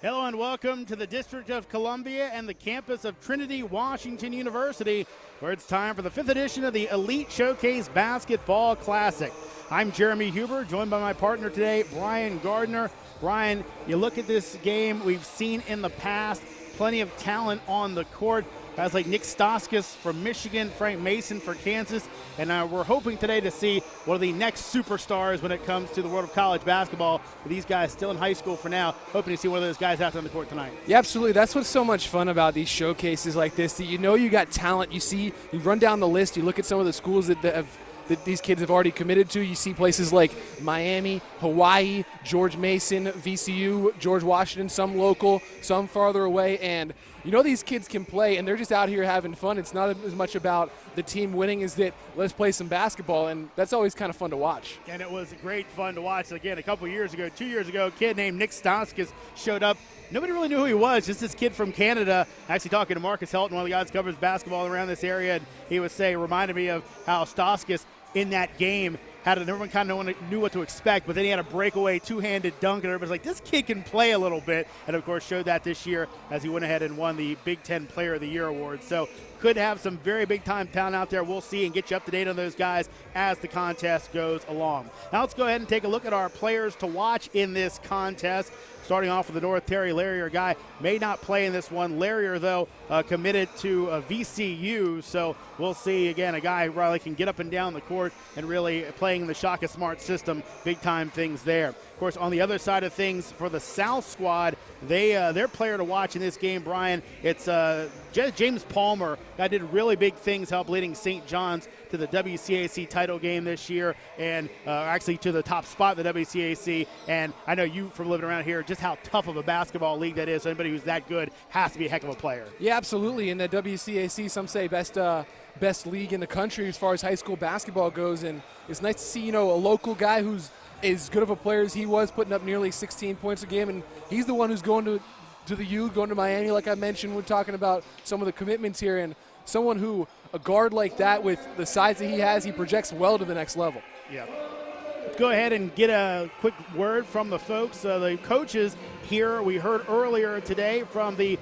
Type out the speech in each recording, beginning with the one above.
Hello and welcome to the District of Columbia and the campus of Trinity, Washington University, where it's time for the 5th edition of the Elite Showcase Basketball Classic. I'm Jeremy Huber, joined by my partner today, Brian Gardner. Brian, you look at this game we've seen in the past, plenty of talent on the court. Guys like Nick Stauskas from Michigan, Frank Mason for Kansas, and we're hoping today to see one of the next superstars when it comes to the world of college basketball. But these guys still in high school for now, hoping to see one of those guys out there on the court tonight. Yeah, absolutely. That's what's so much fun about these showcases like this, that you know you got talent. You run down the list, you look at some of the schools that these kids have already committed to. You see places like Miami, Hawaii, George Mason, VCU, George Washington, some local, some farther away, and you know these kids can play, and they're just out here having fun. It's not as much about the team winning as that let's play some basketball, and that's always kind of fun to watch. And it was great fun to watch. Again, a couple years ago, 2 years ago, a kid named Nick Stauskas showed up. Nobody really knew who he was, just this kid from Canada. Actually talking to Marcus Helton, one of the guys who covers basketball around this area, and he was reminded me of how Stauskas in that game everyone kind of knew what to expect, but then he had a breakaway two-handed dunk, and everybody's like, this kid can play a little bit, and of course showed that this year as he went ahead and won the Big Ten Player of the Year award. So could have some very big-time talent out there. We'll see and get you up to date on those guys as the contest goes along. Now let's go ahead and take a look at our players to watch in this contest. Starting off with the North, Terry Larrier, guy may not play in this one. Larrier, though, committed to VCU, so we'll see, again, a guy who really can get up and down the court and really playing the Shaka Smart system, big-time things there. Of course, on the other side of things, for the South squad, their player to watch in this game, Brian, it's James Palmer. Guy did really big things, helped leading St. John's to the WCAC title game this year, and actually to the top spot in the WCAC. And I know you, from living around here, just how tough of a basketball league that is. So anybody who's that good has to be a heck of a player. Yeah, absolutely. In the WCAC, some say best league in the country as far as high school basketball goes, and it's nice to see, a local guy who's as good of a player as he was, putting up nearly 16 points a game, and he's the one who's going to the U, going to Miami, like I mentioned. We're talking about some of the commitments here, and someone who, a guard like that with the size that he has, he projects well to the next level. Yeah. Let's go ahead and get a quick word from the folks, the coaches here. We heard earlier today from the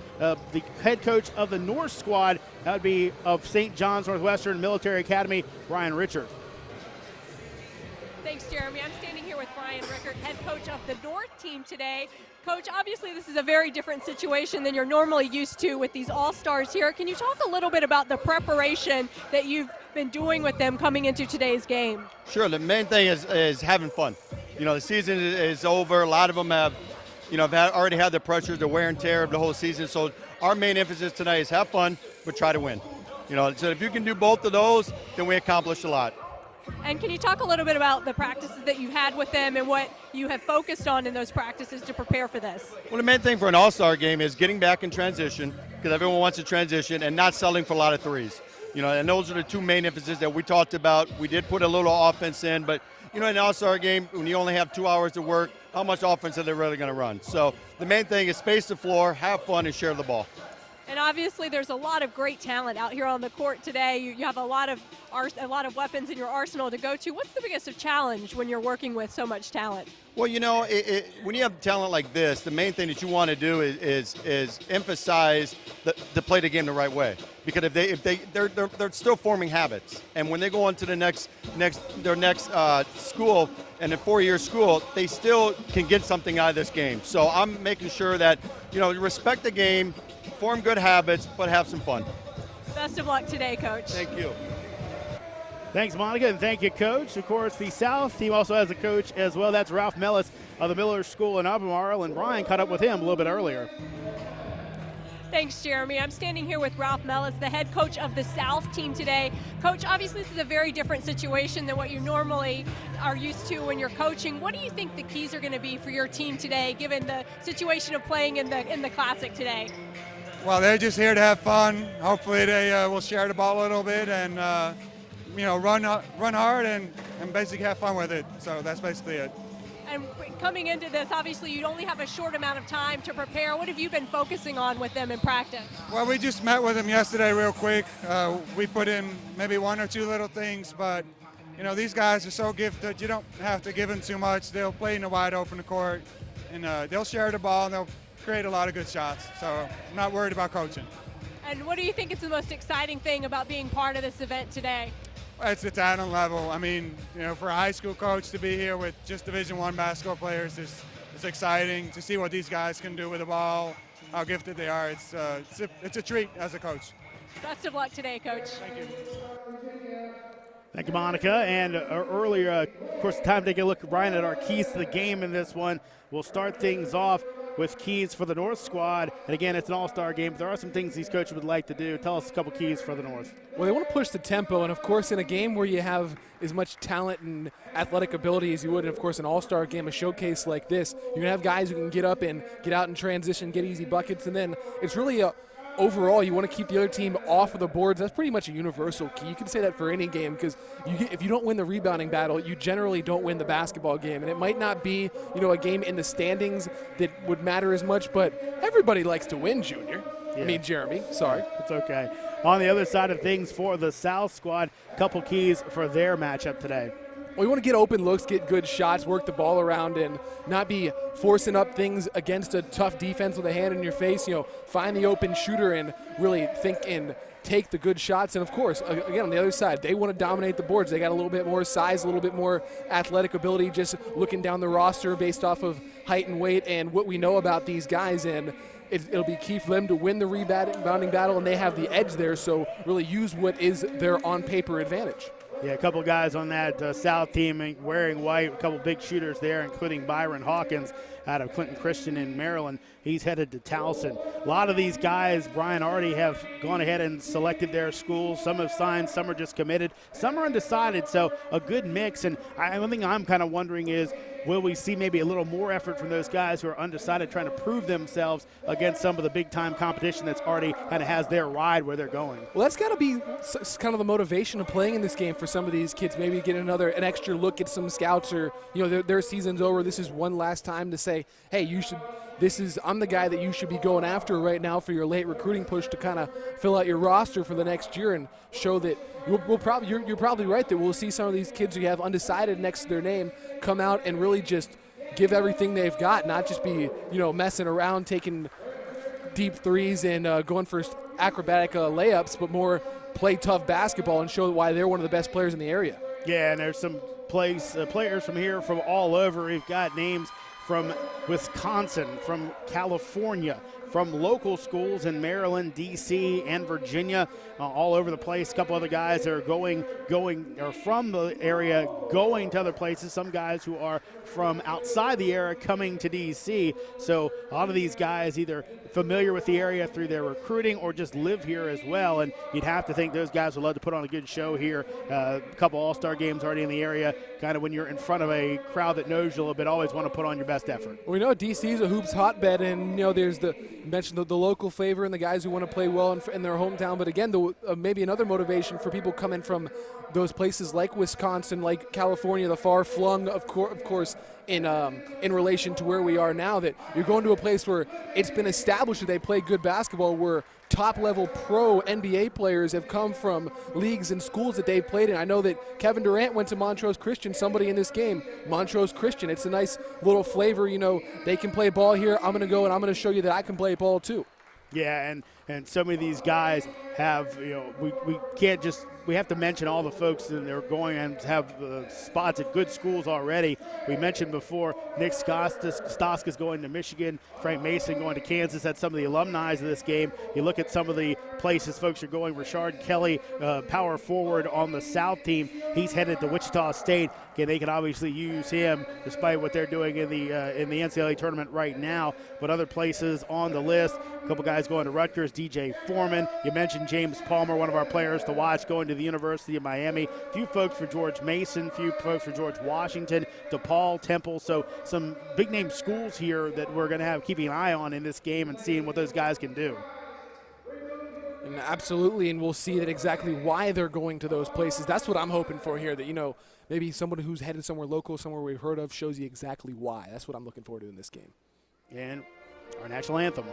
head coach of the North squad. That would be of St. John's Northwestern Military Academy, Brian Richard. Thanks, Jeremy. I'm standing here with Brian Rickert, head coach of the North team today. Coach, obviously this is a very different situation than you're normally used to with these all-stars here. Can you talk a little bit about the preparation that you've been doing with them coming into today's game? Sure. The main thing is having fun. The season is over. A lot of them have, already had the pressure, the wear and tear of the whole season. So our main emphasis tonight is have fun, but try to win. So if you can do both of those, then we accomplished a lot. And can you talk a little bit about the practices that you had with them and what you have focused on in those practices to prepare for this? Well, the main thing for an all-star game is getting back in transition, because everyone wants to transition, and not selling for a lot of threes. And those are the two main emphases that we talked about. We did put a little offense in, but, in an all-star game, when you only have 2 hours to work, how much offense are they really going to run? So the main thing is space the floor, have fun, and share the ball. And obviously there's a lot of great talent out here on the court today. You have a lot of weapons in your arsenal to go to. What's the biggest challenge when you're working with so much talent? Well, when you have talent like this, the main thing that you want to do is emphasize to play the game the right way. Because they're still forming habits, and when they go on to their next school, and a 4-year school, they still can get something out of this game. So I'm making sure that respect the game, form good habits, but have some fun. Best of luck today, Coach. Thank you. Thanks, Monica, and thank you, Coach. Of course, the South team also has a coach as well. That's Ralph Mellis of the Miller School in Albemarle, and Brian caught up with him a little bit earlier. Thanks, Jeremy. I'm standing here with Ralph Mellis, the head coach of the South team today. Coach, obviously this is a very different situation than what you normally are used to when you're coaching. What do you think the keys are going to be for your team today, given the situation of playing in the Classic today? Well, they're just here to have fun. Hopefully they will share the ball a little bit and run hard and basically have fun with it. So that's basically it. And coming into this, obviously you only have a short amount of time to prepare. What have you been focusing on with them in practice? Well, we just met with them yesterday real quick. We put in maybe 1 or 2 little things, but these guys are so gifted. You don't have to give them too much. They'll play in the wide open court, and they'll share the ball, and create a lot of good shots. So I'm not worried about coaching. And what do you think is the most exciting thing about being part of this event today? It's the talent level. I mean, for a high school coach to be here with just Division I basketball players it's exciting to see what these guys can do with the ball, how gifted they are. It's a treat as a coach. Best of luck today, Coach. Thank you. Thank you, Monica. And earlier, of course, time to take a look, Brian, at our keys to the game in this one. We'll start things off with keys for the North squad. And again, it's an all-star game. There are some things these coaches would like to do. Tell us a couple keys for the North. Well, they want to push the tempo, and of course, in a game where you have as much talent and athletic ability as you would, and of course, an all-star game, a showcase like this, you're going to have guys who can get up and get out in transition, get easy buckets, and then it's really overall, you want to keep the other team off of the boards. That's pretty much a universal key. You can say that for any game because if you don't win the rebounding battle, you generally don't win the basketball game. And it might not be, a game in the standings that would matter as much, but everybody likes to win, Junior. Yeah. I mean, Jeremy, sorry. It's okay. On the other side of things for the South squad, a couple keys for their matchup today. Well, you want to get open looks, get good shots, work the ball around, and not be forcing up things against a tough defense with a hand in your face. Find the open shooter and really think and take the good shots. And, of course, again, on the other side, they want to dominate the boards. They got a little bit more size, a little bit more athletic ability, just looking down the roster based off of height and weight and what we know about these guys. And it'll be key for them to win the rebounding battle, and they have the edge there. So really use what is their on-paper advantage. Yeah, a couple guys on that South team wearing white, a couple big shooters there, including Byron Hawkins out of Clinton Christian in Maryland. He's headed to Towson. A lot of these guys, Brian, already have gone ahead and selected their schools. Some have signed, some are just committed, some are undecided, so a good mix. And one thing I'm kind of wondering is, will we see maybe a little more effort from those guys who are undecided, trying to prove themselves against some of the big-time competition that's already kind of has their ride where they're going? Well, that's got to be kind of the motivation of playing in this game for some of these kids. Maybe get an extra look at some scouts, or their season's over. This is one last time to say, hey, I'm the guy that you should be going after right now for your late recruiting push to kind of fill out your roster for the next year and show that you're probably right that we'll see some of these kids who have undecided next to their name come out and really just give everything they've got, not just be messing around taking deep threes and going for acrobatic layups, but more play tough basketball and show why they're one of the best players in the area. Yeah, and there's some players from here from all over. We've got names from Wisconsin, from California, from local schools in Maryland, D.C., and Virginia, all over the place. A couple other guys that are going or from the area going to other places. Some guys who are from outside the area coming to D.C. So a lot of these guys either familiar with the area through their recruiting or just live here as well. And you'd have to think those guys would love to put on a good show here. A couple all-star games already in the area. Kind of when you're in front of a crowd that knows you a little bit, always want to put on your best effort. We know D.C. is a hoops hotbed, and there's you mentioned the local flavor and the guys who want to play well in their hometown. But again, maybe another motivation for people coming from those places like Wisconsin, like California, the far flung, of course, in relation to where we are now, that you're going to a place where it's been established that they play good basketball, where top-level pro NBA players have come from leagues and schools that they've played in. I know that Kevin Durant went to Montrose Christian, somebody in this game, Montrose Christian. It's a nice little flavor, they can play ball here. I'm going to go and I'm going to show you that I can play ball too. Yeah, and so many of these guys have, we can't just, we have to mention all the folks that are going and have spots at good schools already. We mentioned before, Nick Stoska's going to Michigan, Frank Mason going to Kansas. That's some of the alumni of this game. You look at some of the places folks are going. Rashard Kelly, power forward on the South team, he's headed to Wichita State. Again, they can obviously use him despite what they're doing in the NCAA tournament right now. But other places on the list, a couple guys going to Rutgers, DJ Foreman. You mentioned James Palmer, one of our players to watch, going to the University of Miami. A few folks for George Mason, a few folks for George Washington, DePaul, Temple. So some big-name schools here that we're going to have keeping an eye on in this game and seeing what those guys can do. And absolutely, and we'll see that exactly why they're going to those places. That's what I'm hoping for here, that, maybe someone who's headed somewhere local, somewhere we've heard of, shows you exactly why. That's what I'm looking forward to in this game. And our national anthem.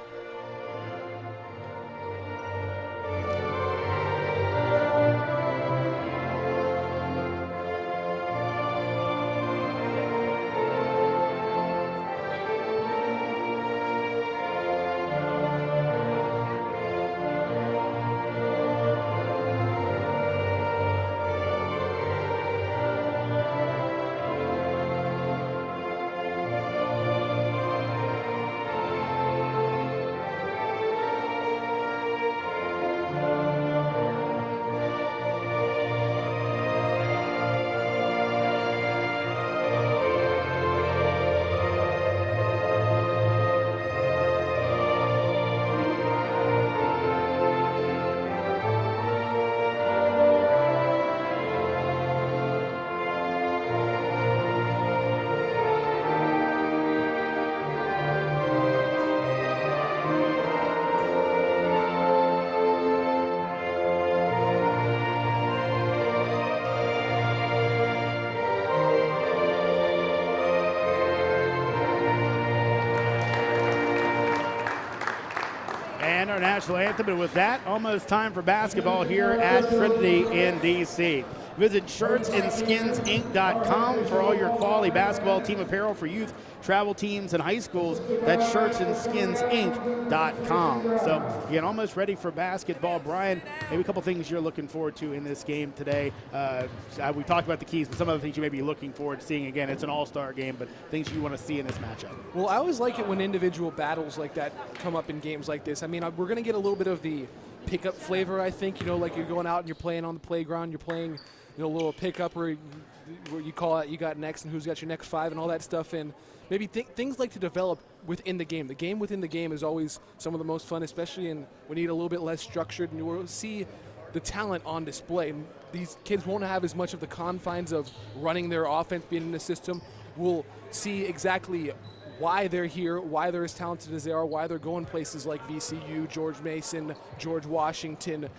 and our national anthem. And with that, almost time for basketball here at Trinity in D.C. Visit shirtsandskins.com for all your quality basketball team apparel for youth, travel teams, and high schools. That's shirtsandskins.com. So, again, almost ready for basketball. Brian, maybe a couple things you're looking forward to in this game today. We talked about the keys, but some of the things you may be looking forward to seeing. Again, it's an all-star game, but things you want to see in this matchup. Well, I always like it when individual battles like that come up in games like this. I mean, we're going to get a little bit of the pickup flavor, I think. You know, like you're going out and you're playing on the playground, you're playing – a little pickup where you call out you got next and who's got your next five and all that stuff, and maybe things like to develop within the game. The game within the game is always some of the most fun, especially when you need a little bit less structured, and you will see the talent on display. And these kids won't have as much of the confines of running their offense, being in the system. We'll see exactly why they're here, why they're as talented as they are, why they're going places like VCU, George Mason, George Washington,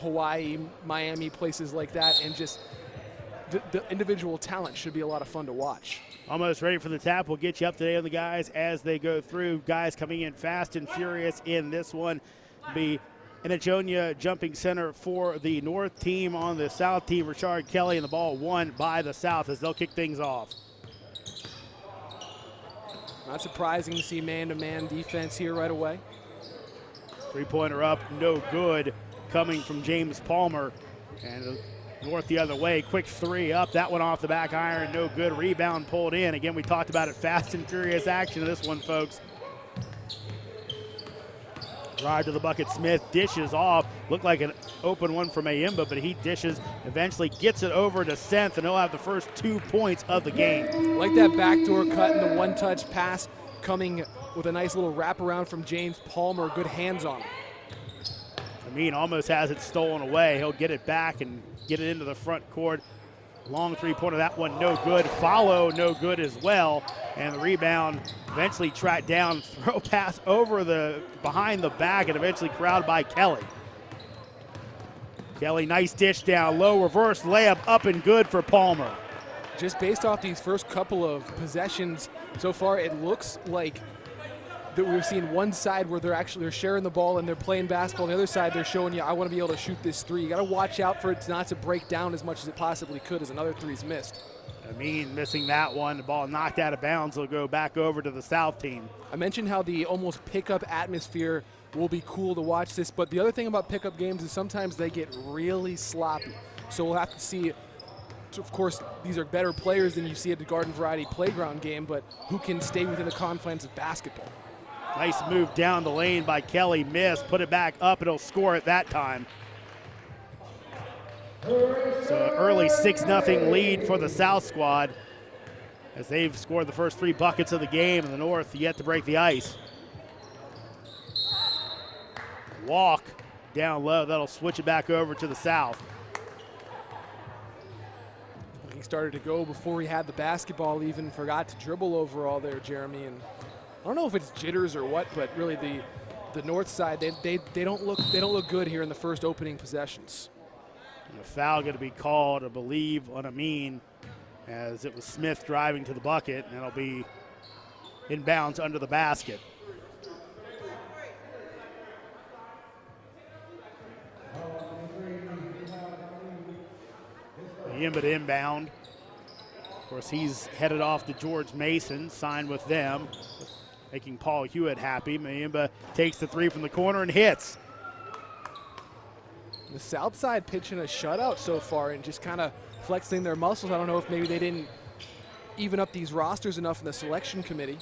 Hawaii, Miami, places like that, and just the individual talent should be a lot of fun to watch. Almost ready for the tap. We'll get you up to date on the guys as they go through. Guys coming in fast and furious in this one. Be Anajonia jumping center for the North team. On the South team, Richard Kelly, and the ball won by the South as they'll kick things off. Not surprising to see man-to-man defense here right away. Three-pointer up, no good, coming from James Palmer. And North the other way, quick three up, that one off the back iron, no good. Rebound pulled in. Again, we talked about it, fast and furious action of this one, folks. Drive to the bucket, Smith dishes off. Looked like an open one for Mayimba, but he dishes, eventually gets it over to Senth, and he'll have the first 2 points of the game. Like that backdoor cut and the one-touch pass coming with a nice little wraparound from James Palmer. Good hands on him. Amin almost has it stolen away. He'll get it back and get it into the front court. Long three-pointer, that one no good. Follow, no good as well. And the rebound eventually tracked down. Throw pass over behind the back and eventually corralled by Kelly. Kelly, nice dish down low, reverse layup up and good for Palmer. Just based off these first couple of possessions so far, it looks like that we're seeing one side where they're sharing the ball and they're playing basketball. On the other side, they're showing you, I want to be able to shoot this three. You got to watch out for it not to break down as much as it possibly could as another three's missed. Amin missing that one. The ball knocked out of bounds. It'll go back over to the South team. I mentioned how the almost pickup atmosphere will be cool to watch this, but the other thing about pickup games is sometimes they get really sloppy. So we'll have to see. Of course, these are better players than you see at the Garden Variety Playground game, but who can stay within the confines of basketball? Nice move down the lane by Kelly. Missed, put it back up, and he'll score it that time. So early 6-0 lead for the South squad as they've scored the first 3 buckets of the game, and the North yet to break the ice. Walk down low, that'll switch it back over to the South. He started to go before he had the basketball, even forgot to dribble overall there, Jeremy. And I don't know if it's jitters or what, but really the North side, they don't look good here in the first opening possessions. And a foul going to be called, I believe, on Amin, as it was Smith driving to the bucket, and it'll be inbounds under the basket. Mayimba to inbound. Of course, he's headed off to George Mason, signed with them, making Paul Hewitt happy. Mayimba takes the three from the corner and hits. The South side pitching a shutout so far and just kind of flexing their muscles. I don't know if maybe they didn't even up these rosters enough in the selection committee.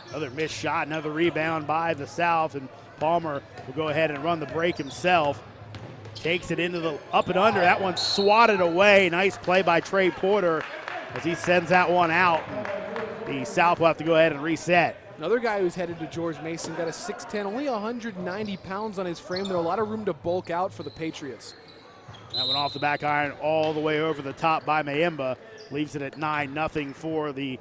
Another missed shot, another rebound by the South, and Palmer will go ahead and run the break himself. Takes it into the up and under. That one swatted away. Nice play by Trey Porter as he sends that one out. The South will have to go ahead and reset. Another guy who's headed to George Mason, got a 6'10", only 190 pounds on his frame. There a lot of room to bulk out for the Patriots. That one off the back iron all the way over the top by Mayimba. Leaves it at 9-0 for the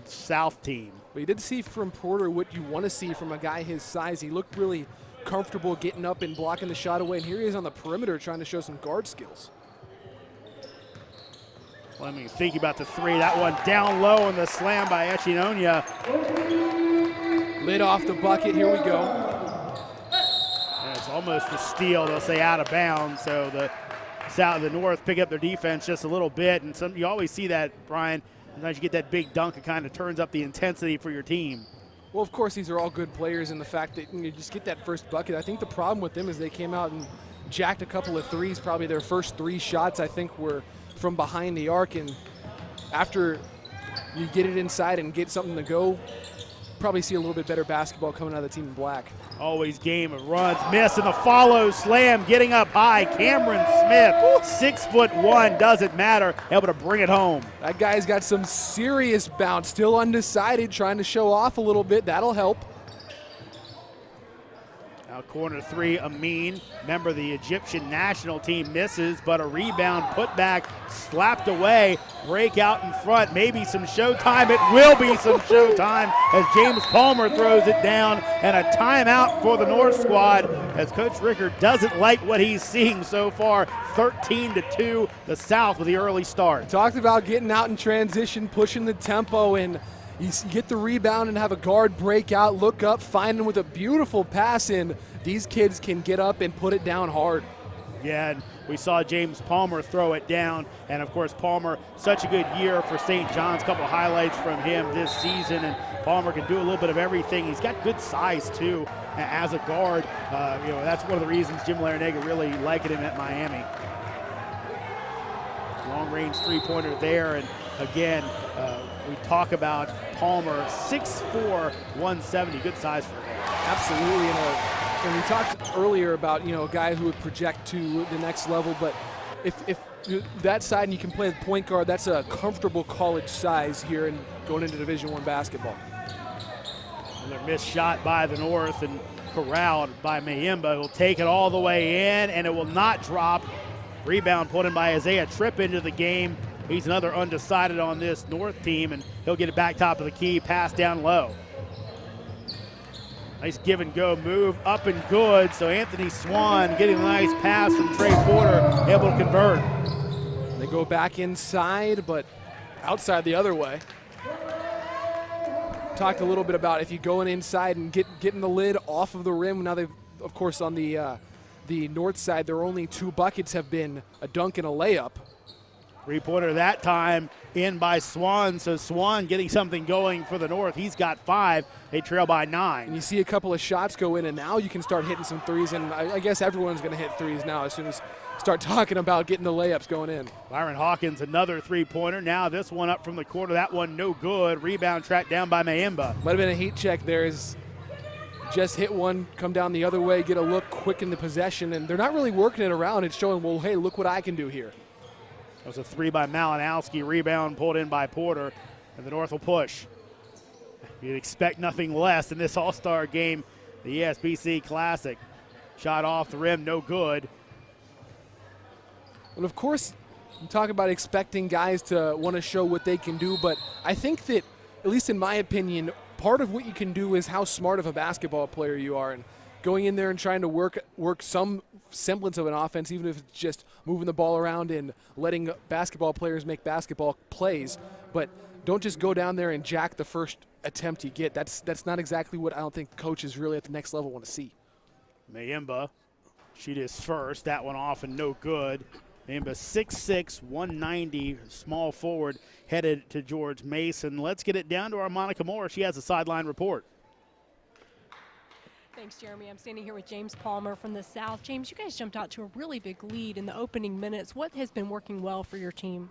South team. But you did see from Porter what you want to see from a guy his size. He looked really comfortable getting up and blocking the shot away. And here he is on the perimeter trying to show some guard skills. Let me think about the three. That one down low and the slam by Echinonia. Lid off the bucket. Here we go. almost a steal. They'll say out of bounds. So the North pick up their defense just a little bit, and you always see that, Brian. Sometimes you get that big dunk, it kind of turns up the intensity for your team. Well, of course, these are all good players, and the fact that you just get that first bucket. I think the problem with them is they came out and jacked a couple of threes. Probably their first 3 shots, I think, were from behind the arc, and after you get it inside and get something to go, probably see a little bit better basketball coming out of the team in black. Always game of runs, miss, and the follow slam, getting up high. Cameron Smith, 6'1", doesn't matter, able to bring it home. That guy's got some serious bounce, still undecided, trying to show off a little bit. That'll help. Now corner 3, Amin, member of the Egyptian national team, misses, but a rebound put back, slapped away, break out in front, maybe some showtime. It will be some showtime as James Palmer throws it down, and a timeout for the North squad as Coach Ricker doesn't like what he's seeing so far. 13-2, the South with the early start. Talked about getting out in transition, pushing the tempo, and you get the rebound and have a guard break out, look up, find him with a beautiful pass in. These kids can get up and put it down hard. Yeah, and we saw James Palmer throw it down. And, of course, Palmer, such a good year for St. John's. Couple highlights from him this season. And Palmer can do a little bit of everything. He's got good size, too, as a guard. That's one of the reasons Jim Larinaga really liked him at Miami. Long-range three-pointer there. And, again, we talk about Palmer, 6'4", 170. Good size for him. Absolutely. And we talked earlier about, a guy who would project to the next level, but if that side and you can play the point guard, that's a comfortable college size here and going into Division I basketball. Another missed shot by the North and corralled by Mayimba. Will take it all the way in, and it will not drop. Rebound put in by Isaiah Tripp into the game. He's another undecided on this North team, and he'll get it back top of the key, pass down low. Nice give and go move, up and good. So Anthony Swan getting a nice pass from Trey Porter, able to convert. They go back inside, but outside the other way. Talked a little bit about if you going inside and getting the lid off of the rim. Now they've, of course, on the North side, their only 2 buckets have been a dunk and a layup. Three-pointer that time in by Swan. So Swan getting something going for the North. He's got 5. They trail by 9. And you see a couple of shots go in, and now you can start hitting some threes. And I guess everyone's going to hit threes now as soon as start talking about getting the layups going in. Byron Hawkins, another three-pointer. Now this one up from the corner. That one no good. Rebound tracked down by Mayimba. Might have been a heat check there. Is just hit one, come down the other way, get a look quick in the possession. And they're not really working it around. It's showing, well, hey, look what I can do here. That was a 3 by Malinowski. Rebound pulled in by Porter, and the North will push. You'd expect nothing less in this all-star game, the ESBC Classic. Shot off the rim, no good. Well, of course, you talk about expecting guys to want to show what they can do, but I think that, at least in my opinion, part of what you can do is how smart of a basketball player you are. And going in there and trying to work some semblance of an offense, even if it's just moving the ball around and letting basketball players make basketball plays. But don't just go down there and jack the first attempt you get. That's not exactly what I don't think coaches really at the next level want to see. Mayimba, shoot his first. That one off and no good. Mayimba 6'6", 190, small forward, headed to George Mason. Let's get it down to our Monica Moore. She has a sideline report. Thanks, Jeremy. I'm standing here with James Palmer from the South. James, you guys jumped out to a really big lead in the opening minutes. What has been working well for your team?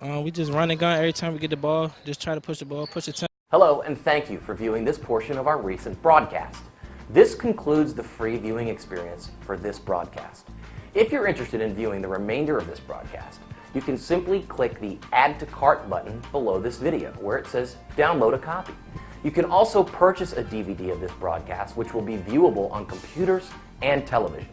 We just run and gun every time we get the ball. Just try to push the ball, push the tempo. Hello, and thank you for viewing this portion of our recent broadcast. This concludes the free viewing experience for this broadcast. If you're interested in viewing the remainder of this broadcast, you can simply click the Add to Cart button below this video where it says Download a Copy. You can also purchase a DVD of this broadcast, which will be viewable on computers and televisions.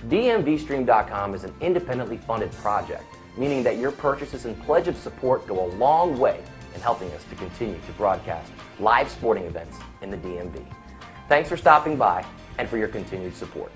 DMVSTREAM.COM is an independently funded project, meaning that your purchases and pledge of support go a long way in helping us to continue to broadcast live sporting events in the DMV. Thanks for stopping by and for your continued support.